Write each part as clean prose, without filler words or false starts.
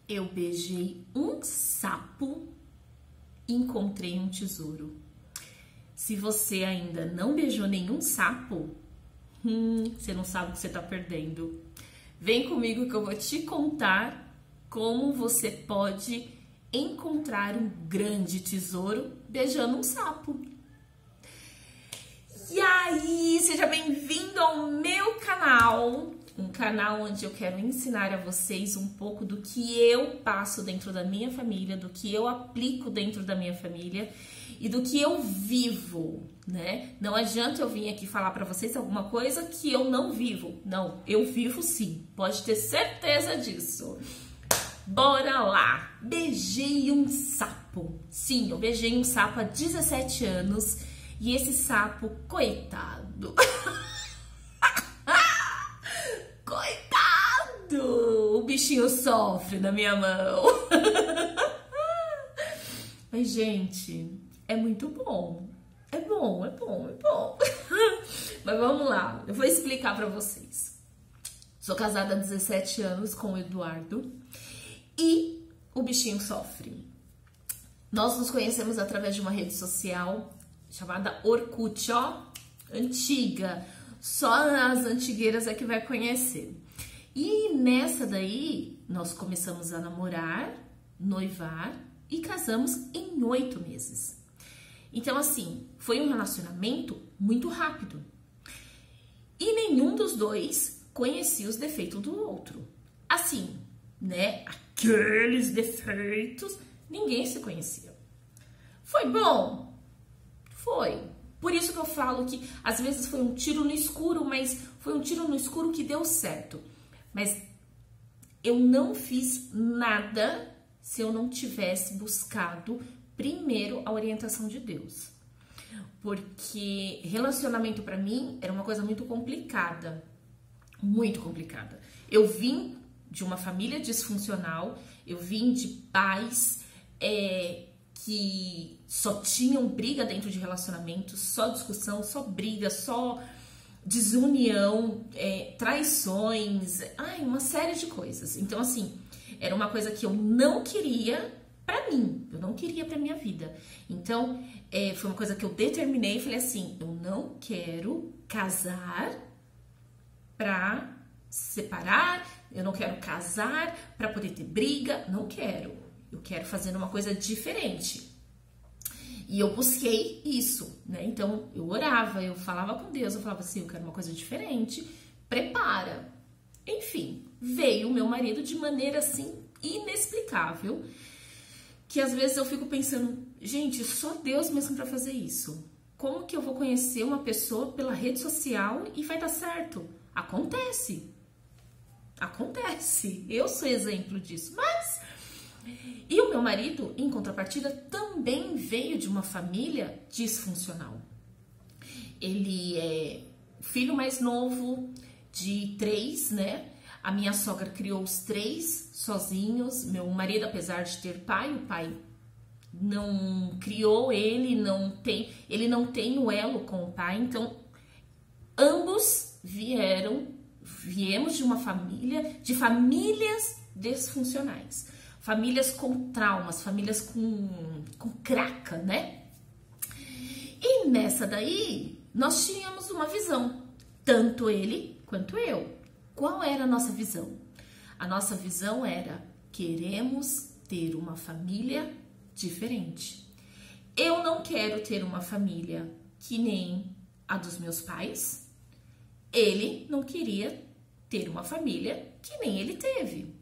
Eu beijei um sapo e encontrei um tesouro. Se você ainda não beijou nenhum sapo, você não sabe o que você está perdendo. Vem comigo que eu vou te contar como você pode encontrar um grande tesouro beijando um sapo. E aí, seja bem-vindo ao meu canal, um canal onde eu quero ensinar a vocês um pouco do que eu passo dentro da minha família, do que eu aplico dentro da minha família e do que eu vivo, né? Não adianta eu vir aqui falar pra vocês alguma coisa que eu não vivo. Não, eu vivo sim, pode ter certeza disso. Bora lá! Beijei um sapo. Sim, eu beijei um sapo há 17 anos e esse sapo, coitado. Coitado! O bichinho sofre na minha mão. Mas, gente, é muito bom. É bom, é bom, é bom. Mas vamos lá, eu vou explicar pra vocês. Sou casada há 17 anos com o Eduardo e o bichinho sofre. Nós nos conhecemos através de uma rede social chamada Orkut, ó, antiga. Só as antigueiras é que vai conhecer. E nessa daí, nós começamos a namorar, noivar e casamos em 8 meses. Então, assim, foi um relacionamento muito rápido. E nenhum dos dois conhecia os defeitos do outro. Assim, né? Aqueles defeitos, ninguém se conhecia. Foi bom? Foi. Por isso que eu falo que às vezes foi um tiro no escuro, mas foi um tiro no escuro que deu certo. Mas eu não fiz nada se eu não tivesse buscado primeiro a orientação de Deus. Porque relacionamento pra mim era uma coisa muito complicada. Muito complicada. Eu vim de uma família disfuncional, eu vim de pais que só tinham briga dentro de relacionamento, só discussão, só briga, só desunião, traições, uma série de coisas. Então, assim, era uma coisa que eu não queria pra mim, eu não queria pra minha vida. Então, foi uma coisa que eu determinei e falei assim, eu não quero casar pra separar, eu não quero casar pra poder ter briga, não quero. Eu quero fazer uma coisa diferente. E eu busquei isso, né? Então, eu orava, eu falava com Deus, eu falava assim, eu quero uma coisa diferente, prepara. Enfim, veio o meu marido de maneira, assim, inexplicável, que às vezes eu fico pensando, gente, só Deus mesmo pra fazer isso. Como que eu vou conhecer uma pessoa pela rede social e vai dar certo? Acontece. Acontece. Eu sou exemplo disso, mas... E o meu marido, em contrapartida, também veio de uma família disfuncional. Ele é filho mais novo de 3, né? A minha sogra criou os 3 sozinhos. Meu marido, apesar de ter pai, o pai não criou ele, ele não tem o elo com o pai. Então, ambos viemos de uma família, de famílias disfuncionais. Famílias com traumas, famílias com craca, né? E nessa daí, nós tínhamos uma visão, tanto ele quanto eu. Qual era a nossa visão? A nossa visão era, queremos ter uma família diferente. Eu não quero ter uma família que nem a dos meus pais. Ele não queria ter uma família que nem ele teve.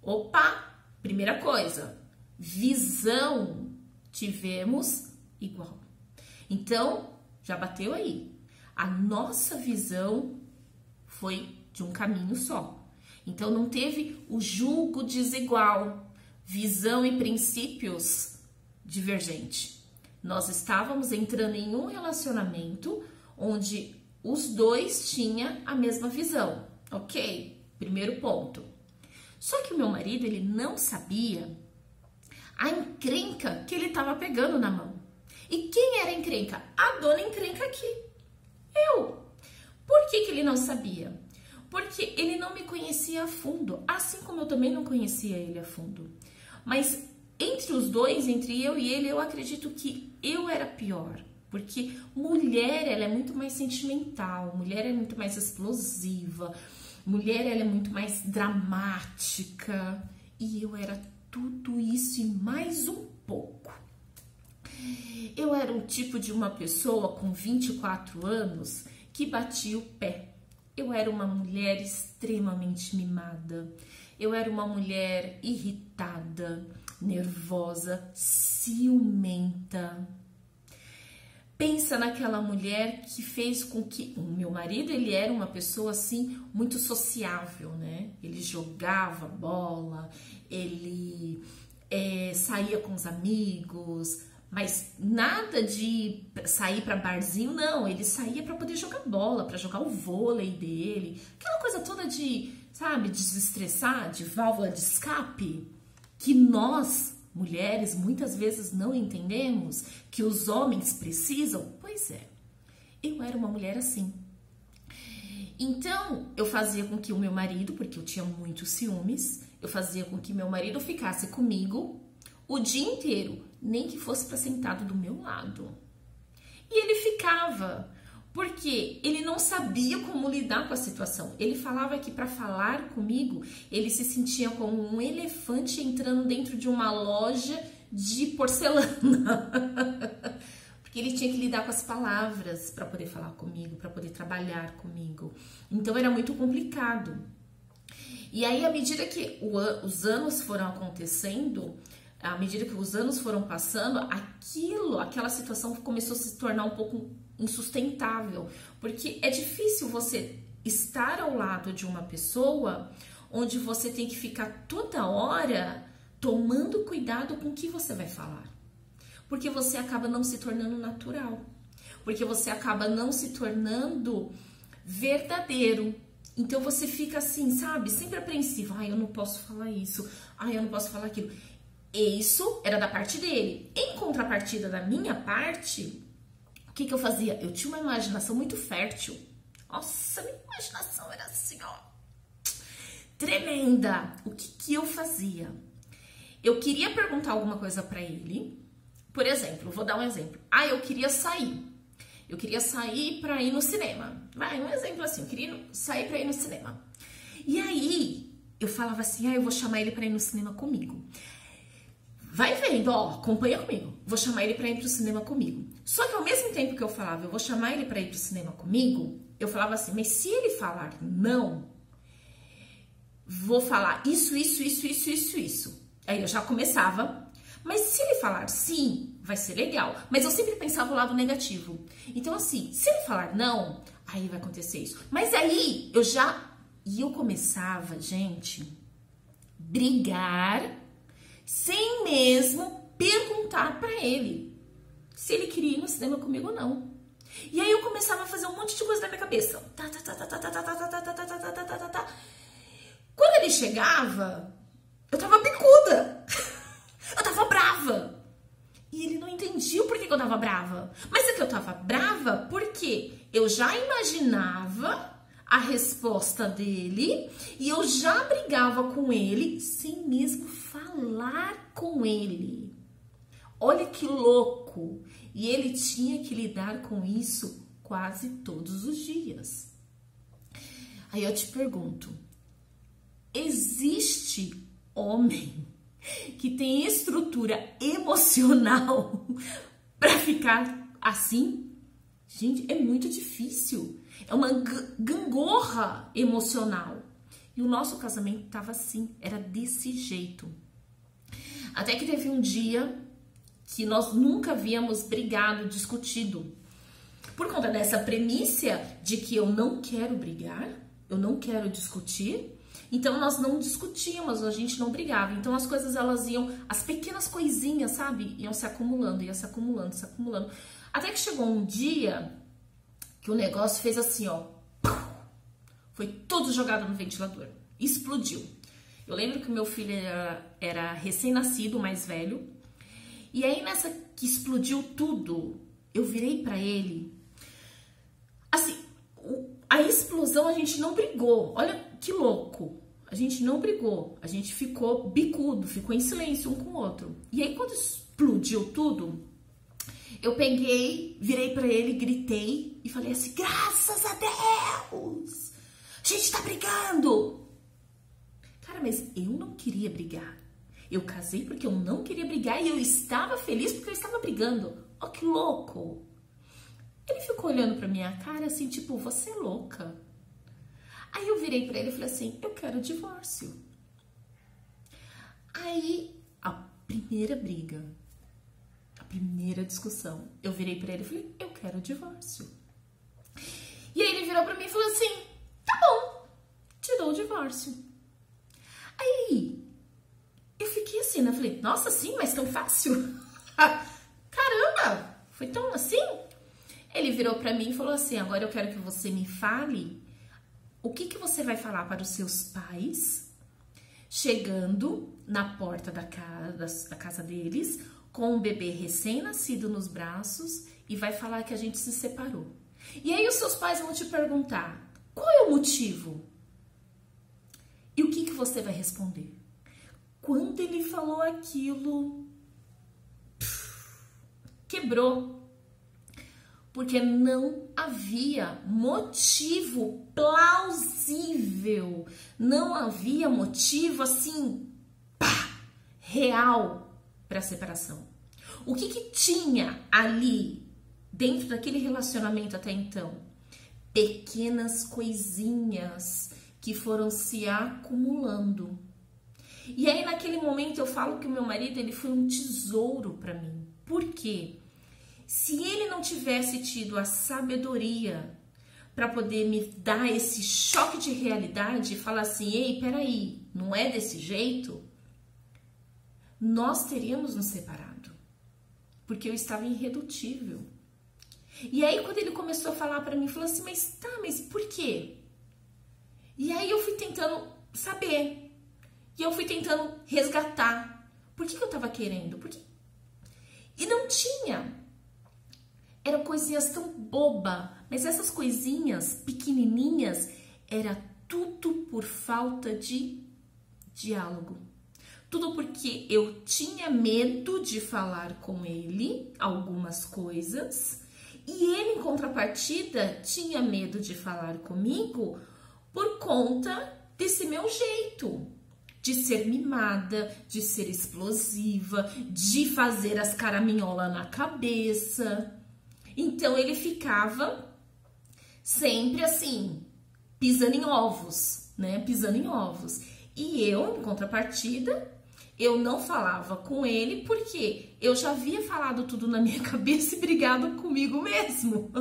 Opa! Primeira coisa, visão tivemos igual. Então, já bateu aí. A nossa visão foi de um caminho só. Então, não teve o julgo desigual, visão e princípios divergentes. Nós estávamos entrando em um relacionamento onde os dois tinham a mesma visão, ok? Primeiro ponto. Só que o meu marido, ele não sabia a encrenca que ele estava pegando na mão. E quem era a encrenca? A dona encrenca aqui. Eu. Por que ele não sabia? Porque ele não me conhecia a fundo, assim como eu também não conhecia ele a fundo. Mas entre os dois, entre eu e ele, eu acredito que eu era pior. Porque mulher, ela é muito mais sentimental, mulher é muito mais explosiva, mulher, ela é muito mais dramática. E eu era tudo isso e mais um pouco. Eu era o tipo de uma pessoa com 24 anos que batia o pé. Eu era uma mulher extremamente mimada. Eu era uma mulher irritada, nervosa, ciumenta. Pensa naquela mulher que fez com que... O meu marido, ele era uma pessoa, assim, muito sociável, né? Ele jogava bola, ele saía com os amigos, mas nada de sair para barzinho, não. Ele saía para poder jogar bola, para jogar o vôlei dele. Aquela coisa toda de, sabe, desestressar, de válvula de escape, que nós... mulheres muitas vezes não entendemos que os homens precisam. Pois é, eu era uma mulher assim. Então, eu fazia com que o meu marido, porque eu tinha muitos ciúmes, eu fazia com que meu marido ficasse comigo o dia inteiro, nem que fosse para sentado do meu lado. E ele ficava, porque ele não sabia como lidar com a situação. Ele falava que para falar comigo, ele se sentia como um elefante entrando dentro de uma loja de porcelana. Porque ele tinha que lidar com as palavras para poder falar comigo, para poder trabalhar comigo. Então era muito complicado. E aí, à medida que os anos foram acontecendo, à medida que os anos foram passando, aquela situação começou a se tornar um pouco insustentável, porque é difícil você estar ao lado de uma pessoa onde você tem que ficar toda hora tomando cuidado com o que você vai falar, porque você acaba não se tornando natural, porque você acaba não se tornando verdadeiro. Então você fica assim, sabe, sempre apreensivo. Ai, eu não posso falar isso, ai, eu não posso falar aquilo. Isso era da parte dele. Em contrapartida da minha parte, o que eu fazia? Eu tinha uma imaginação muito fértil. Nossa, minha imaginação era assim, ó, tremenda. O que eu fazia? Eu queria perguntar alguma coisa pra ele. Por exemplo, vou dar um exemplo. Ah, eu queria sair. Eu queria sair pra ir no cinema. Vai, um exemplo assim, eu queria sair pra ir no cinema. E aí, eu falava assim, eu vou chamar ele pra ir no cinema comigo. Vai vendo, ó, acompanha comigo. Vou chamar ele pra ir pro cinema comigo. Só que ao mesmo tempo que eu falava, eu vou chamar ele pra ir pro cinema comigo, eu falava assim, mas se ele falar não, vou falar isso. Aí eu já começava, mas se ele falar sim, vai ser legal. Mas eu sempre pensava o lado negativo. Então assim, se ele falar não, aí vai acontecer isso. Mas aí eu começava, gente, brigar sem mesmo perguntar pra ele se ele queria ir no cinema comigo ou não. E aí eu começava a fazer um monte de coisa na minha cabeça. Quando ele chegava, eu tava bicuda. Eu tava brava. E ele não entendia o porquê que eu tava brava. Mas é que eu tava brava porque eu já imaginava a resposta dele e eu já brigava com ele sem mesmo falar com ele. Olha que louco! E ele tinha que lidar com isso quase todos os dias. Aí eu te pergunto, existe homem que tem estrutura emocional para ficar assim? Gente, é muito difícil. É uma gangorra emocional. E o nosso casamento tava assim, era desse jeito. Até que teve um dia que nós nunca havíamos brigado, discutido. Por conta dessa premissa de que eu não quero brigar, eu não quero discutir, então nós não discutíamos, a gente não brigava. Então as coisas, elas iam, as pequenas coisinhas, sabe? Iam se acumulando, ia se acumulando, se acumulando. Até que chegou um dia que o negócio fez assim, ó. Foi tudo jogado no ventilador. Explodiu. Eu lembro que o meu filho era recém-nascido, mais velho. E aí, nessa que explodiu tudo, eu virei pra ele. Assim, explosão a gente não brigou. Olha que louco. A gente não brigou. A gente ficou bicudo, ficou em silêncio um com o outro. E aí quando explodiu tudo, eu peguei, virei pra ele, gritei e falei assim: graças a Deus! A gente tá brigando! Cara, mas eu não queria brigar. Eu casei porque eu não queria brigar e eu estava feliz porque eu estava brigando. Ó, que louco! Ele ficou olhando pra minha cara assim, tipo, você é louca. Aí eu virei pra ele e falei assim: eu quero divórcio. Aí, a primeira briga, a primeira discussão, eu virei pra ele e falei: eu quero divórcio. E aí ele virou pra mim e falou assim: tá bom, te dou o divórcio. Aí, eu fiquei assim, né? Falei: nossa, sim, mas tão fácil? Caramba, foi tão assim? Ele virou pra mim e falou assim: agora eu quero que você me fale o que você vai falar para os seus pais chegando na porta da casa deles com um bebê recém-nascido nos braços e vai falar que a gente se separou. E aí os seus pais vão te perguntar: qual é o motivo? E o que você vai responder? Quando ele falou aquilo, quebrou. Porque não havia motivo plausível, não havia motivo assim, pá, real para a separação. O que tinha ali dentro daquele relacionamento até então? Pequenas coisinhas que foram se acumulando. E aí naquele momento eu falo que o meu marido, ele foi um tesouro para mim. Por quê? Se ele não tivesse tido a sabedoria para poder me dar esse choque de realidade e falar assim: ei, peraí, não é desse jeito, nós teríamos nos separado, porque eu estava irredutível. E aí quando ele começou a falar para mim, falou assim: mas por quê? E aí eu fui tentando saber, e eu fui tentando resgatar. Por que eu tava querendo? Por quê? E não tinha. Eram coisinhas tão boba, mas essas coisinhas pequenininhas era tudo por falta de diálogo. Tudo porque eu tinha medo de falar com ele algumas coisas e ele, em contrapartida, tinha medo de falar comigo por conta desse meu jeito. De ser mimada, de ser explosiva, de fazer as caraminholas na cabeça. Então ele ficava sempre assim, pisando em ovos, né? Pisando em ovos. E eu, em contrapartida, eu não falava com ele porque eu já havia falado tudo na minha cabeça e brigado comigo mesmo.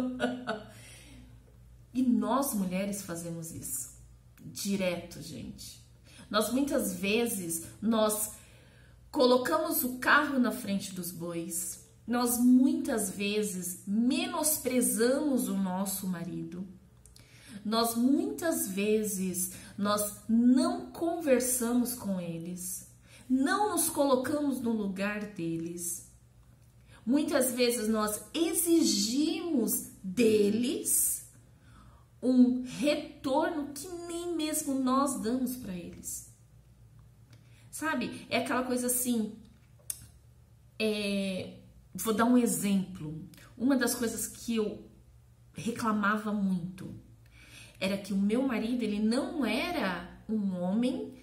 E nós mulheres fazemos isso direto, gente. Nós muitas vezes colocamos o carro na frente dos bois. Nós muitas vezes menosprezamos o nosso marido. Nós muitas vezes não conversamos com eles, não nos colocamos no lugar deles. Muitas vezes nós exigimos deles um retorno que nem mesmo nós damos para eles. Sabe? É aquela coisa assim, vou dar um exemplo. Uma das coisas que eu reclamava muito era que o meu marido, ele não era um homem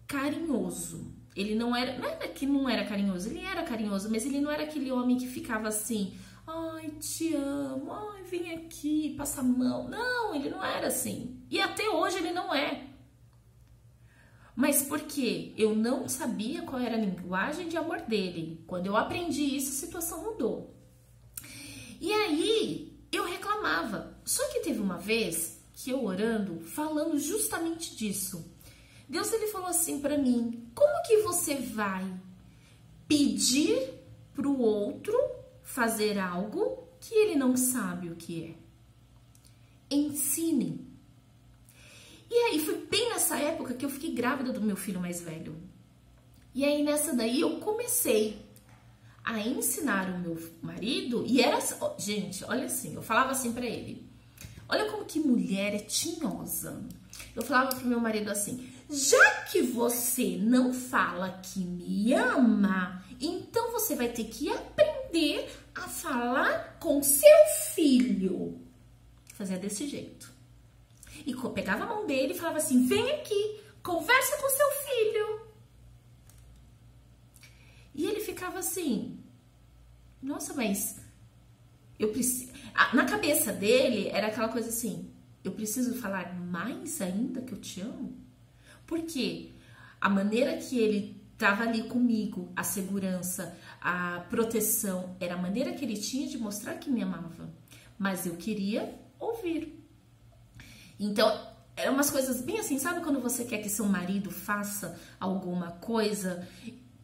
carinhoso. Ele não era que não era carinhoso, ele era carinhoso, mas ele não era aquele homem que ficava assim: ai, te amo, ai, vem aqui, passa a mão. Não, ele não era assim. E até hoje ele não é. Mas porque eu não sabia qual era a linguagem de amor dele. Quando eu aprendi isso, a situação mudou. E aí, eu reclamava. Só que teve uma vez que eu orando, falando justamente disso. Deus, ele falou assim pra mim: como que você vai pedir pro outro fazer algo que ele não sabe o que é? Ensine. E aí foi bem nessa época que eu fiquei grávida do meu filho mais velho. E aí nessa daí eu comecei a ensinar o meu marido, e era, gente, olha assim, eu falava assim pra ele: Olha como que mulher é tinhosa. Eu falava pro meu marido assim: já que você não fala que me ama, então você vai ter que aprender a falar com seu filho. Fazia desse jeito. E pegava a mão dele e falava assim: vem aqui, conversa com seu filho. E ele ficava assim: nossa, mas eu preciso. Na cabeça dele era aquela coisa assim: eu preciso falar mais ainda que eu te amo? Porque a maneira que ele estava ali comigo, a segurança, a proteção, era a maneira que ele tinha de mostrar que me amava. Mas eu queria ouvir. Então, eram umas coisas bem assim, sabe quando você quer que seu marido faça alguma coisa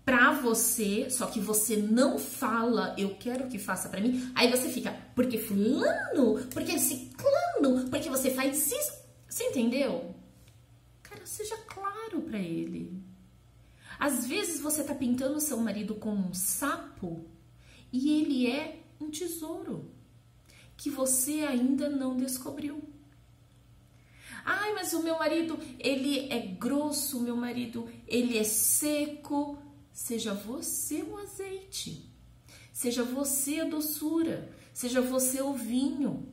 pra você, só que você não fala, eu quero que faça pra mim, aí você fica, porque fulano, porque ciclano, porque você faz isso, você entendeu? Cara, seja claro pra ele. Às vezes você tá pintando o seu marido como um sapo e ele é um tesouro que você ainda não descobriu. Ai, mas o meu marido, ele é grosso, o meu marido, ele é seco. Seja você o azeite, seja você a doçura, seja você o vinho.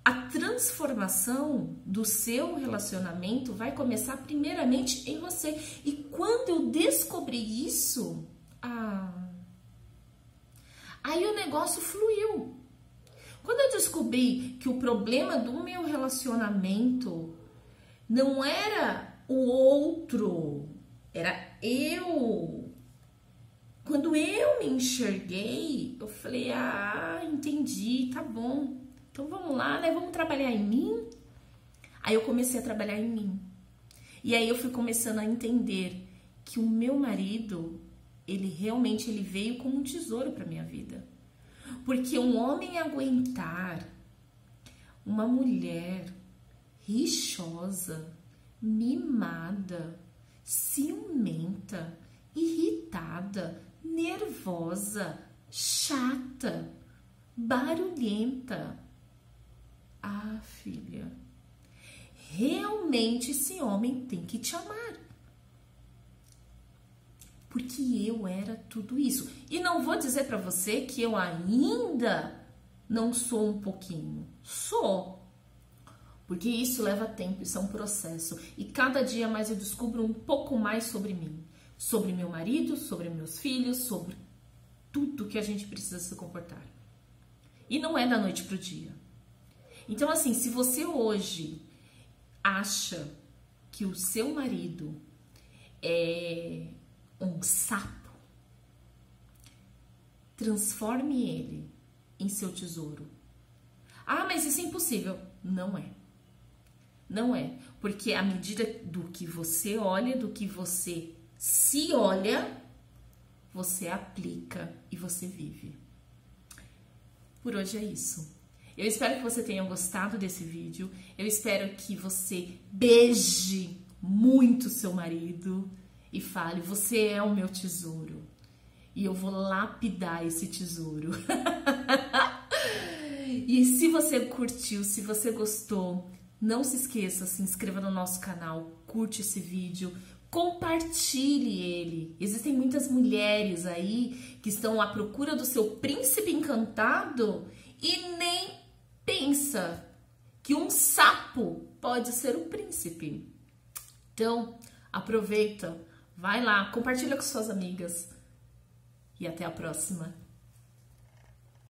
A transformação do seu relacionamento vai começar primeiramente em você. E quando eu descobri isso, aí o negócio fluiu. Quando eu descobri que o problema do meu relacionamento não era o outro, era eu. Quando eu me enxerguei, eu falei, entendi, tá bom. Então vamos lá, né? Vamos trabalhar em mim? Aí eu comecei a trabalhar em mim. E aí eu fui começando a entender que o meu marido, ele realmente veio como um tesouro para minha vida. Porque um homem aguentar uma mulher rixosa, mimada, ciumenta, irritada, nervosa, chata, barulhenta. Filha, realmente esse homem tem que te amar. Porque eu era tudo isso. E não vou dizer pra você que eu ainda não sou um pouquinho. Sou. Porque isso leva tempo, isso é um processo. E cada dia mais eu descubro um pouco mais sobre mim. Sobre meu marido, sobre meus filhos, sobre tudo que a gente precisa se comportar. E não é da noite pro dia. Então, assim, se você hoje acha que o seu marido é um sapo, transforme ele em seu tesouro. Mas isso é impossível. Não é. Não é. Porque à medida do que você olha, do que você se olha, você aplica e você vive. Por hoje é isso. Eu espero que você tenha gostado desse vídeo. Eu espero que você beije muito seu marido e fale: você é o meu tesouro. E eu vou lapidar esse tesouro. E se você curtiu, se você gostou, não se esqueça, se inscreva no nosso canal, curte esse vídeo, compartilhe ele. Existem muitas mulheres aí que estão à procura do seu príncipe encantado e nem pensa que um sapo pode ser o príncipe. Então, aproveita, vai lá, compartilha com suas amigas e até a próxima.